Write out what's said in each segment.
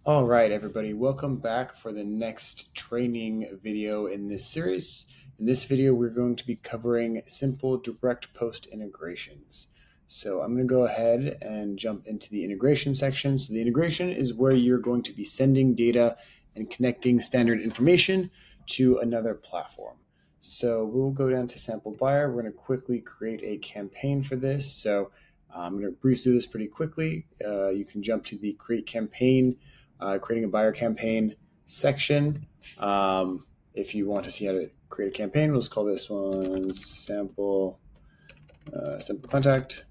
All right, everybody, welcome back for the next training video in this series. In this video, we're going to be covering simple direct post integrations. So I'm going to go ahead and jump into the integration section. So the integration is where you're going to be sending data and connecting standard information to another platform. So we'll go down to sample buyer. We're going to quickly create a campaign for this. So I'm going to breeze through this pretty quickly. You can jump to the create campaign, creating a buyer campaign section. If you want to see how to create a campaign, let's call this one sample contact.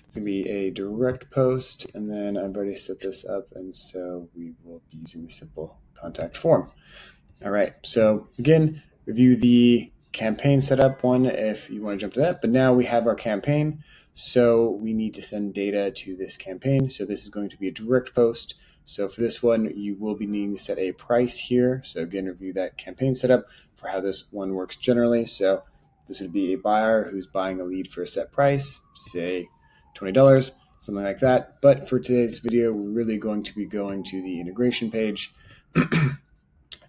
It's going to be a direct post, and then I've already set this up, and so we will be using the simple contact form. All right, so again, review the campaign setup one if you want to jump to that, but now we have our campaign, so we need to send data to this campaign. So this is going to be a direct post. So for this one, you will be needing to set a price here. So again, review that campaign setup for how this one works generally. So this would be a buyer who's buying a lead for a set price, say $20, something like that. But for today's video, we're really going to be going to the integration page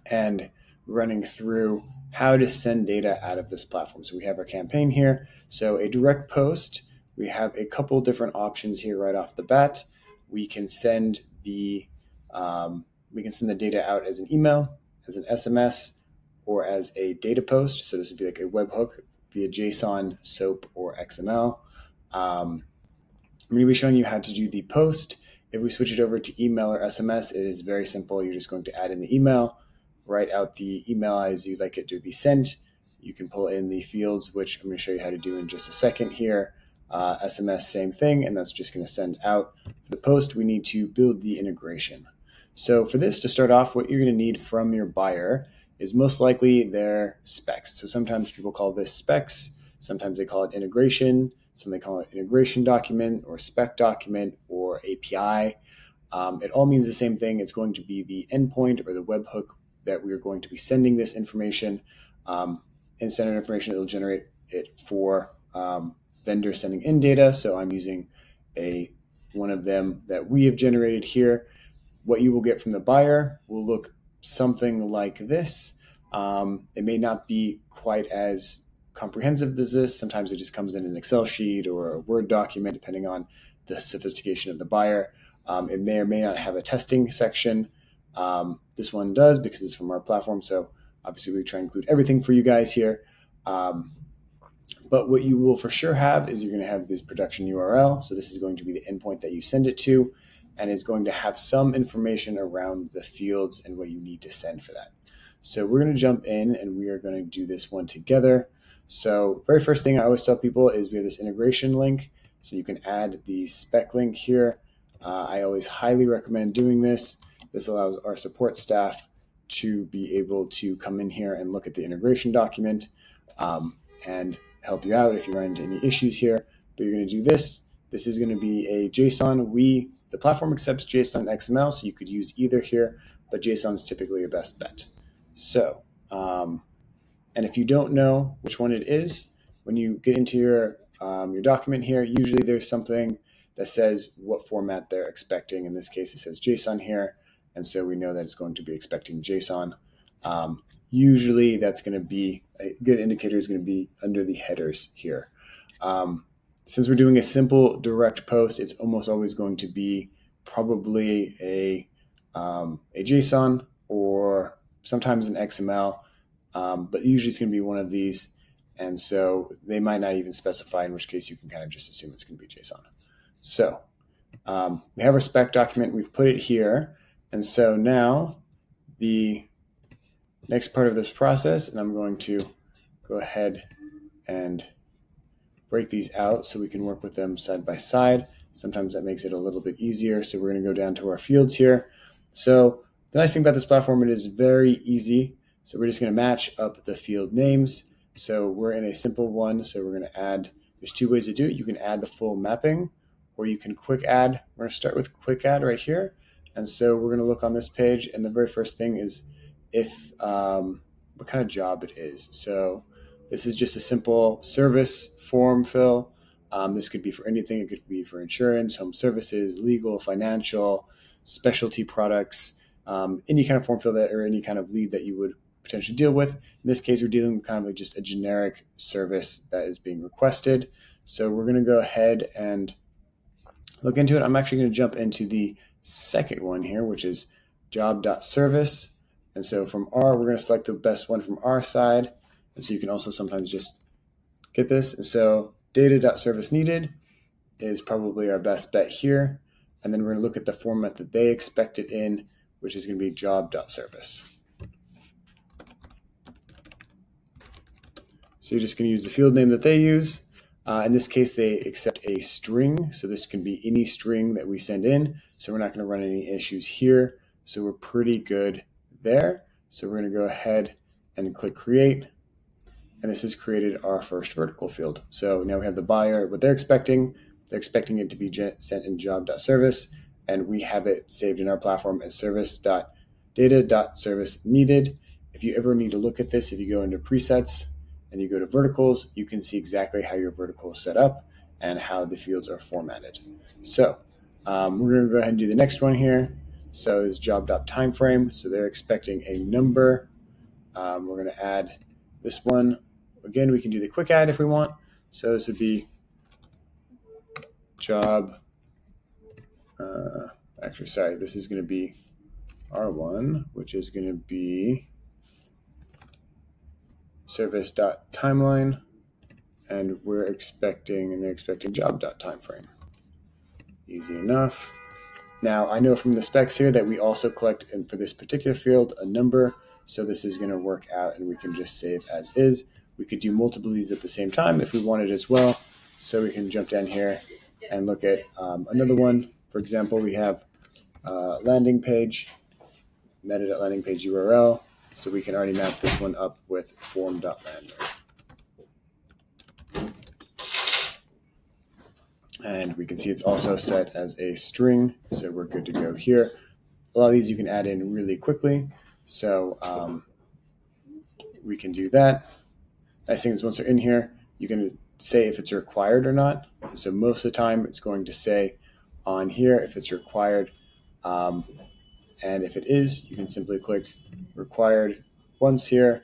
and running through how to send data out of this platform. So we have our campaign here. So a direct post, we have a couple different options here right off the bat. We can send the data out as an email, as an SMS, or as a data post. So this would be like a webhook via JSON, SOAP, or XML. I'm going to be showing you how to do the post. If we switch it over to email or SMS, it is very simple. You're just going to add in the email, write out the email as you'd like it to be sent. You can pull in the fields, which I'm going to show you how to do in just a second here. SMS, same thing, and that's just going to send out. For the post, we need to build the integration. So for this, to start off, what you're going to need from your buyer is most likely their specs. So sometimes people call this specs, sometimes they call it integration, some they call it integration document or spec document or API. It all means the same thing. It's going to be the endpoint or the webhook that we're going to be sending this information. And standard information, it'll generate it for vendor sending in data. So I'm using one of them that we have generated here. What you will get from the buyer will look something like this. It may not be quite as comprehensive as this. Sometimes it just comes in an Excel sheet or a Word document, depending on the sophistication of the buyer. It may or may not have a testing section. This one does because it's from our platform. So obviously we try and include everything for you guys here. But what you will for sure have is you're going to have this production URL. So this is going to be the endpoint that you send it to, and is going to have some information around the fields and what you need to send for that. So we're going to jump in and we are going to do this one together. So very first thing I always tell people is we have this integration link. So you can add the spec link here. I always highly recommend doing this. This allows our support staff to be able to come in here and look at the integration document and help you out if you run into any issues here. But you're going to do this. This is going to be a JSON. The platform accepts JSON and XML, so you could use either here, but JSON is typically your best bet. So, and if you don't know which one it is, when you get into your document here, usually there's something that says what format they're expecting. In this case, it says JSON here, and so we know that it's going to be expecting JSON. Usually that's going to be a good indicator is going to be under the headers here. Since we're doing a simple direct post, it's almost always going to be probably a JSON or sometimes an XML, but usually it's going to be one of these. And so they might not even specify, in which case you can kind of just assume it's going to be JSON. So we have our spec document. We've put it here. And so now the next part of this process, and I'm going to go ahead and break these out so we can work with them side by side. Sometimes that makes it a little bit easier. So we're going to go down to our fields here. So the nice thing about this platform, it is very easy. So we're just going to match up the field names. So we're in a simple one. So we're going to add, there's two ways to do it. You can add the full mapping, or you can quick add. We're going to start with quick add right here. And so we're going to look on this page, and the very first thing is what kind of job it is. So This is just a simple service form fill. This could be for anything. It could be for insurance, home services, legal, financial, specialty products, any kind of form fill that, or any kind of lead that you would potentially deal with. In this case, we're dealing with kind of like just a generic service that is being requested. So we're going to go ahead and look into it. I'm actually going to jump into the second one here, which is job.service. And so from R, we're going to select the best one from our side. And so you can also sometimes just get this. And so data.service needed is probably our best bet here. And then we're going to look at the format that they expect it in, which is going to be job.service. So you're just going to use the field name that they use. In this case, they accept a string. So this can be any string that we send in. So we're not going to run any issues here. So we're pretty good there. So we're going to go ahead and click create. And this has created our first vertical field. So now we have the buyer, what they're expecting. They're expecting it to be sent in job.service. And we have it saved in our platform as service.data.service needed. If you ever need to look at this, if you go into presets and you go to verticals, you can see exactly how your vertical is set up and how the fields are formatted. So we're going to go ahead and do the next one here. So it's job.timeframe. So they're expecting a number. We're going to add this one. Again, we can do the quick add if we want. So this would be job. This is going to be R1, which is going to be service.timeline. And they're expecting job.timeframe. Easy enough. Now, I know from the specs here that we also collect, and for this particular field, a number. So this is going to work out, and we can just save as is. We could do multiple of these at the same time if we wanted as well. So we can jump down here and look at another one. For example, we have landing page, metadata landing page URL. So we can already map this one up with form.lander. And we can see it's also set as a string. So we're good to go here. A lot of these you can add in really quickly. So we can do that. Nice thing is once they're in here, you can say if it's required or not. So most of the time it's going to say on here if it's required. And if it is, you can simply click required once here.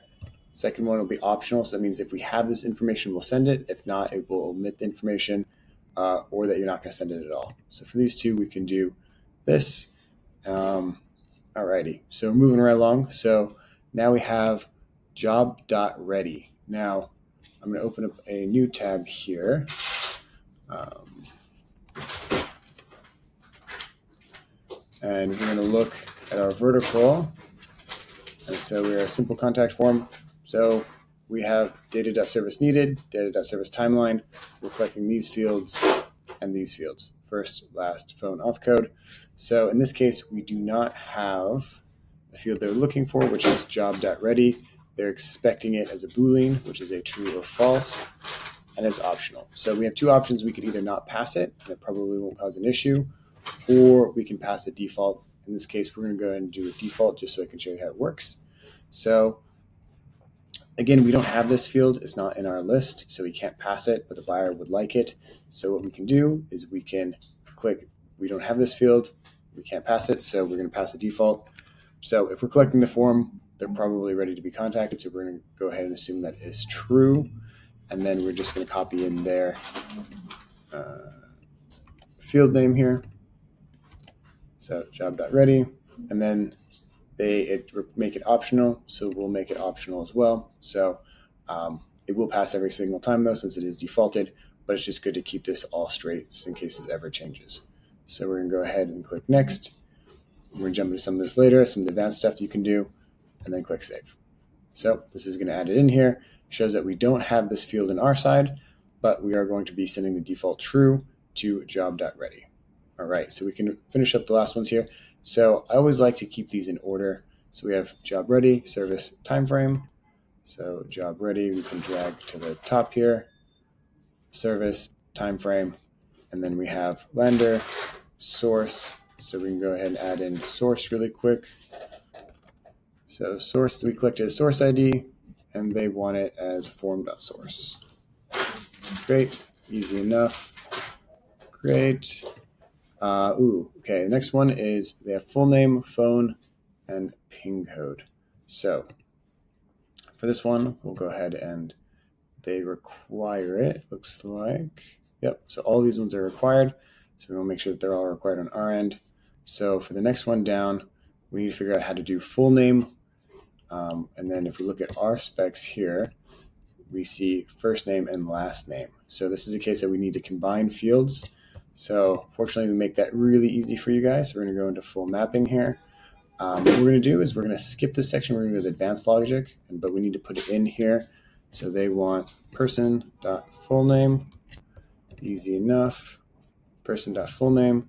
Second one will be optional. So that means if we have this information, we'll send it. If not, it will omit the information or that you're not going to send it at all. So for these two, we can do this. Alrighty, so moving right along. So now we have job.ready. Now I'm going to open up a new tab here. And we're going to look at our vertical. And so we're a simple contact form. So we have data.service needed, data.service timeline. We're collecting these fields and these fields. First, last, phone, auth code. So in this case, we do not have the field they're looking for, which is job.ready. They're expecting it as a Boolean, which is a true or false, and it's optional. So we have two options. We could either not pass it, and it probably won't cause an issue, or we can pass the default. In this case, we're going to go ahead and do a default just so I can show you how it works. So again, we don't have this field. It's not in our list, so we can't pass it, but the buyer would like it. So what we can do is we can click, we don't have this field, we can't pass it, so we're going to pass the default. So if we're collecting the form, they're probably ready to be contacted, so we're going to go ahead and assume that is true. And then we're just going to copy in their field name here. So job.ready, and then they make it optional, so we'll make it optional as well. So it will pass every single time though, since it is defaulted, but it's just good to keep this all straight in case this ever changes. So we're going to go ahead and click next. We're going to jump into some of this later, some of the advanced stuff you can do, and then click save. So this is going to add it in here. Shows that we don't have this field in our side, but we are going to be sending the default true to job.ready. All right, so we can finish up the last ones here. So I always like to keep these in order. So we have job ready, service timeframe. So job ready, we can drag to the top here, service timeframe, and then we have lander, source. So we can go ahead and add in source really quick. So source, we clicked as source ID, and they want it as form.source. Great, easy enough. Great. Okay, the next one is they have full name, phone, and pin code. So for this one, we'll go ahead and they require it, looks like. Yep, so all these ones are required. So we want to make sure that they're all required on our end. So for the next one down, we need to figure out how to do full name. And then if we look at our specs here, we see first name and last name. So this is a case that we need to combine fields. So fortunately, we make that really easy for you guys. So we're going to go into full mapping here. What we're going to do is we're going to skip this section. We're going to go to advanced logic, but we need to put it in here. So they want person.fullname, easy enough. Person.fullname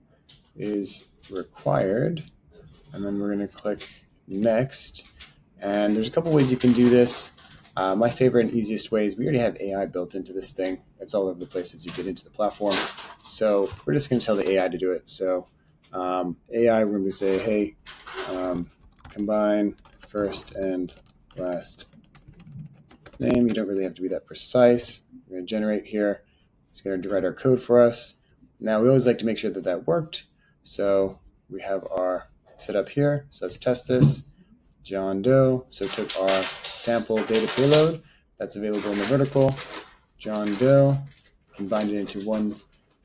is required. And then we're going to click next. And there's a couple ways you can do this. My favorite and easiest way is we already have AI built into this thing. It's all over the place as you get into the platform. So we're just going to tell the AI to do it. So AI, we're going to say, hey, combine first and last name. You don't really have to be that precise. We're going to generate here. It's going to write our code for us. Now, we always like to make sure that that worked. So we have our setup here. So let's test this. John Doe. So took our sample data payload that's available in the vertical. John Doe, combined it into one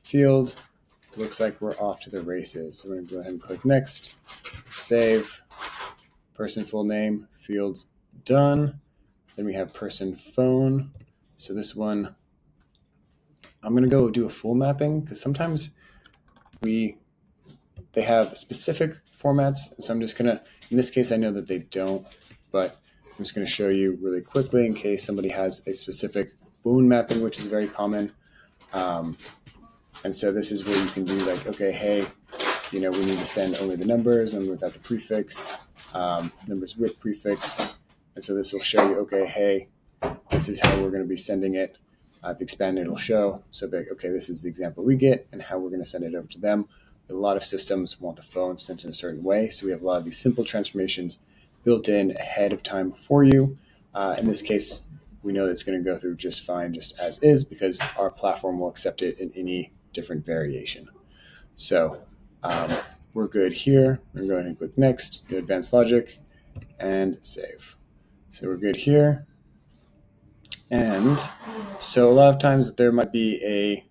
field. Looks like we're off to the races. So we're going to go ahead and click next. Save. Person full name, fields done. Then we have person phone. So this one, I'm going to go do a full mapping because sometimes they have specific formats. So I'm just going to, in this case, I know that they don't, but I'm just going to show you really quickly in case somebody has a specific phone mapping, which is very common. And so this is where you can do like, okay, hey, we need to send only the numbers and without the prefix, numbers with prefix. And so this will show you, okay, hey, this is how we're going to be sending it. If expanded, it'll show. So like, okay, this is the example we get and how we're going to send it over to them. A lot of systems want the phone sent in a certain way. So we have a lot of these simple transformations built in ahead of time for you. In this case, we know that it's going to go through just fine, just as is, because our platform will accept it in any different variation. So we're good here. We're going to go ahead and click next, do advanced logic, and save. So we're good here. And so a lot of times there might be a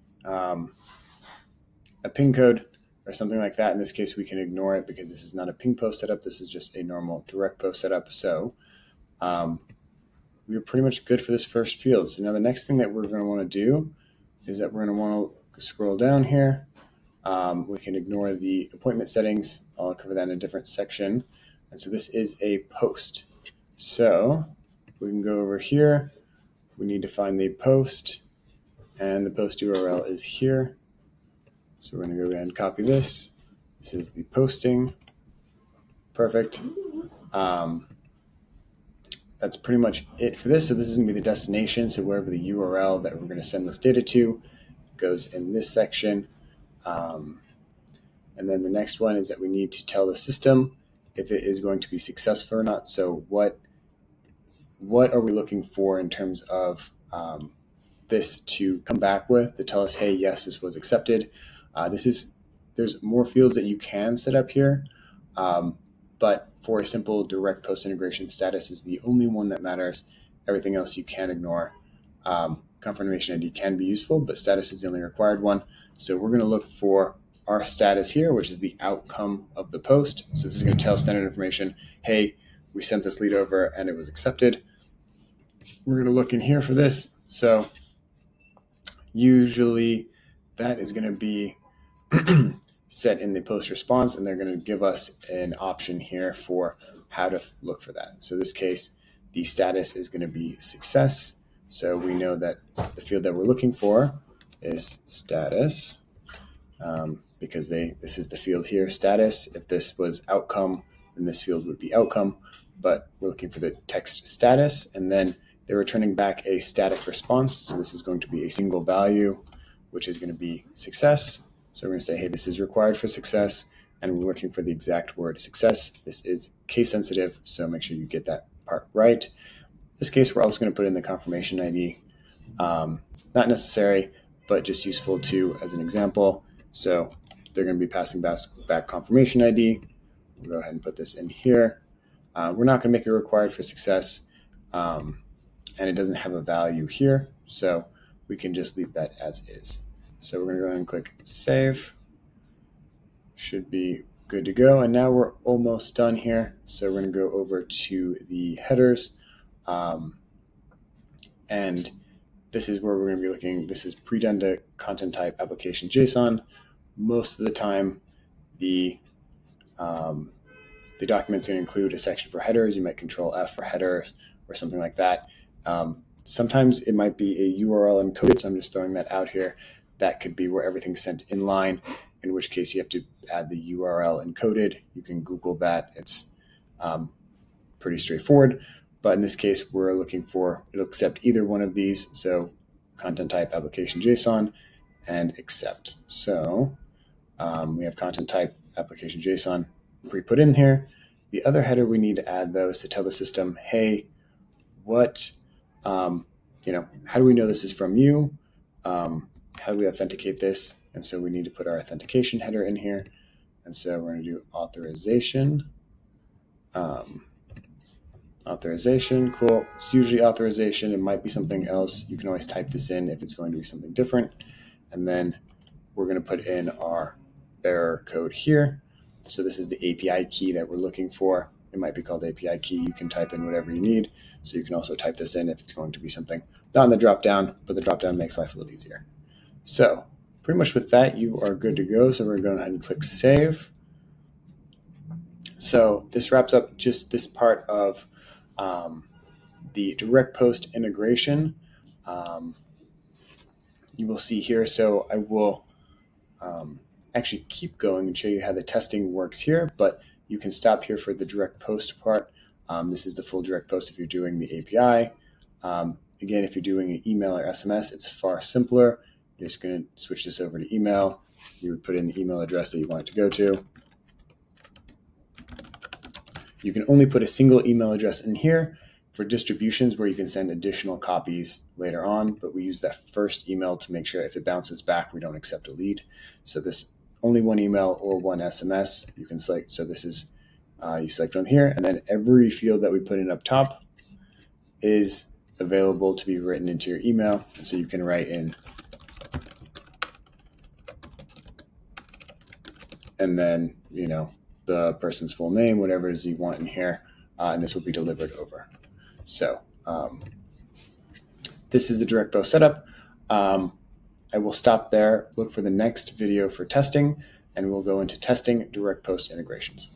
pin code or something like that. In this case, we can ignore it because this is not a ping post setup. This is just a normal direct post setup. So we're pretty much good for this first field. So now the next thing that we're going to want to do is that we're going to want to scroll down here. We can ignore the appointment settings. I'll cover that in a different section. And so this is a post. So we can go over here. We need to find the post, and the post URL is here. So we're going to go ahead and copy this. This is the posting. Perfect. That's pretty much it for this. So this is going to be the destination. So wherever the URL that we're going to send this data to goes in this section. And then the next one is that we need to tell the system if it is going to be successful or not. So what are we looking for in terms of this to come back with to tell us, hey, yes, this was accepted. There's more fields that you can set up here, but for a simple direct post integration, status is the only one that matters. Everything else you can ignore. Confirmation ID can be useful, but status is the only required one. So we're going to look for our status here, which is the outcome of the post. So this is going to tell standard information, hey, we sent this lead over and it was accepted. We're going to look in here for this. So usually that is going to be set in the post response, and they're going to give us an option here for how to look for that. So in this case, the status is going to be success. So we know that the field that we're looking for is status, because this is the field here, status. If this was outcome, then this field would be outcome, but we're looking for the text status, and then they're returning back a static response. So this is going to be a single value, which is going to be success. So we're going to say, hey, this is required for success, and we're looking for the exact word success. This is case sensitive, so make sure you get that part right. this case, we're also going to put in the confirmation ID. Not necessary, but just useful too as an example. So they're going to be passing back confirmation ID. We'll go ahead and put this in here. We're not going to make it required for success, and it doesn't have a value here, so we can just leave that as is. So we're going to go ahead and click Save. Should be good to go, and now we're almost done here. So we're going to go over to the headers, and this is where we're going to be looking. This is pre-done to content type application JSON. Most of the time, the document's going to include a section for headers. You might Control F for headers or something like that. Sometimes it might be a URL encoded, so I'm just throwing that out here. That could be where everything's sent inline, in which case you have to add the URL encoded. You can Google that. It's pretty straightforward. But in this case, we're looking for, it'll accept either one of these. So content type application JSON and accept. So we have content type application JSON pre-put in here. The other header we need to add, though, is to tell the system, hey, what, how do we know this is from you? How do we authenticate this? And so we need to put our authentication header in here. And so we're going to do authorization. Authorization, cool. It's usually authorization. It might be something else. You can always type this in if it's going to be something different. And then we're going to put in our bearer code here. So this is the API key that we're looking for. It might be called API key. You can type in whatever you need. So you can also type this in if it's going to be something not in the dropdown, but the dropdown makes life a little easier. So pretty much with that, you are good to go. So we're going to go ahead and click Save. So this wraps up just this part of the direct post integration. You will see here. So I will actually keep going and show you how the testing works here, but you can stop here for the direct post part. This is the full direct post if you're doing the API. Again, if you're doing an email or SMS, it's far simpler. You're just going to switch this over to email. You would put in the email address that you want it to go to. You can only put a single email address in here for distributions where you can send additional copies later on, but we use that first email to make sure if it bounces back, we don't accept a lead. So this only one email or one SMS you can select. So this is, you select on here, and then every field that we put in up top is available to be written into your email. And so you can write in, and then, the person's full name, whatever it is you want in here, and this will be delivered over. So this is the direct post setup. I will stop there, look for the next video for testing, and we'll go into testing direct post integrations.